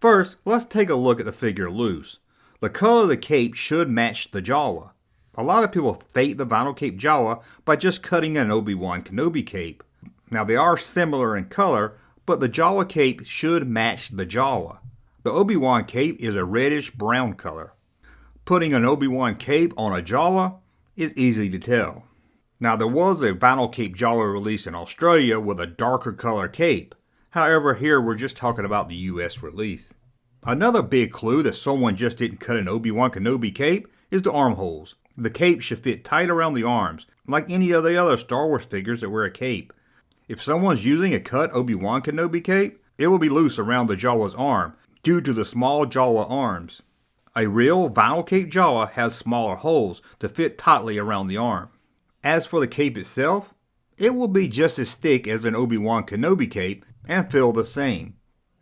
First, let's take a look at the figure loose. The color of the cape should match the Jawa. A lot of people fake the vinyl cape Jawa by just cutting an Obi-Wan Kenobi cape. Now they are similar in color, but the Jawa cape should match the Jawa. The Obi-Wan cape is a reddish brown color. Putting an Obi-Wan cape on a Jawa is easy to tell. Now there was a vinyl cape Jawa release in Australia with a darker color cape. However, here we're just talking about the US release. Another big clue that someone just didn't cut an Obi-Wan Kenobi cape is the armholes. The cape should fit tight around the arms, like any of the other Star Wars figures that wear a cape. If someone's using a cut Obi-Wan Kenobi cape, it will be loose around the Jawa's arm due to the small Jawa arms. A real vinyl cape Jawa has smaller holes to fit tightly around the arm. As for the cape itself, it will be just as thick as an Obi-Wan Kenobi cape and feel the same.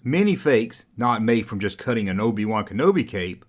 Many fakes, not made from just cutting an Obi-Wan Kenobi cape,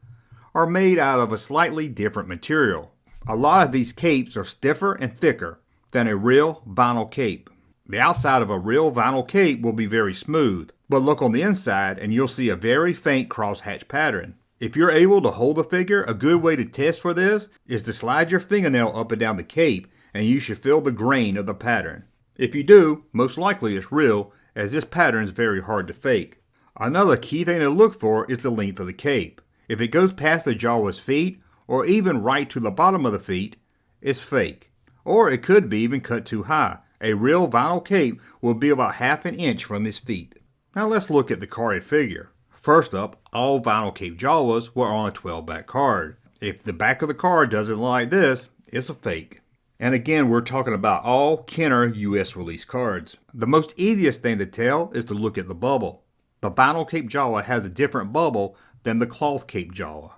are made out of a slightly different material. A lot of these capes are stiffer and thicker than a real vinyl cape. The outside of a real vinyl cape will be very smooth, but look on the inside and you'll see a very faint crosshatch pattern. If you're able to hold the figure, a good way to test for this is to slide your fingernail up and down the cape and you should feel the grain of the pattern. If you do, most likely it's real, as this pattern is very hard to fake. Another key thing to look for is the length of the cape. If it goes past the Jawa's feet, or even right to the bottom of the feet, it's fake. Or it could be even cut too high. A real vinyl cape will be about half an inch from his feet. Now let's look at the carded figure. First up, all vinyl cape Jawas were on a 12-back card. If the back of the card doesn't look like this, it's a fake. And again, we're talking about all Kenner US release cards. The most easiest thing to tell is to look at the bubble. The vinyl cape Jawa has a different bubble than the cloth cape Jawa.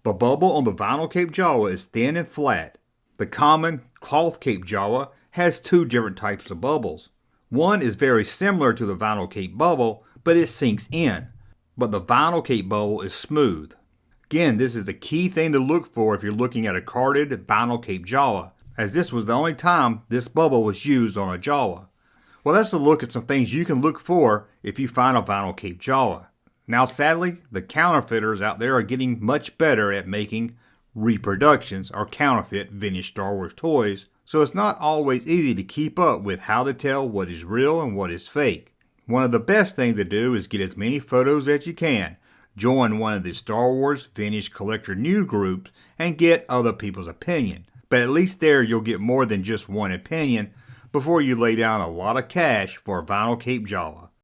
The bubble on the vinyl cape Jawa is thin and flat. The common cloth cape Jawa has two different types of bubbles. One is very similar to the vinyl cape bubble, but it sinks in. But the vinyl cape bubble is smooth. Again, this is the key thing to look for if you're looking at a carded vinyl cape Jawa, as this was the only time this bubble was used on a Jawa. Well, that's a look at some things you can look for if you find a vinyl cape Jawa. Now sadly, the counterfeiters out there are getting much better at making reproductions or counterfeit vintage Star Wars toys, so it's not always easy to keep up with how to tell what is real and what is fake. One of the best things to do is get as many photos as you can, join one of the Star Wars Vintage Collector news groups, and get other people's opinion. But at least there you'll get more than just one opinion before you lay down a lot of cash for a vinyl cape Jawa.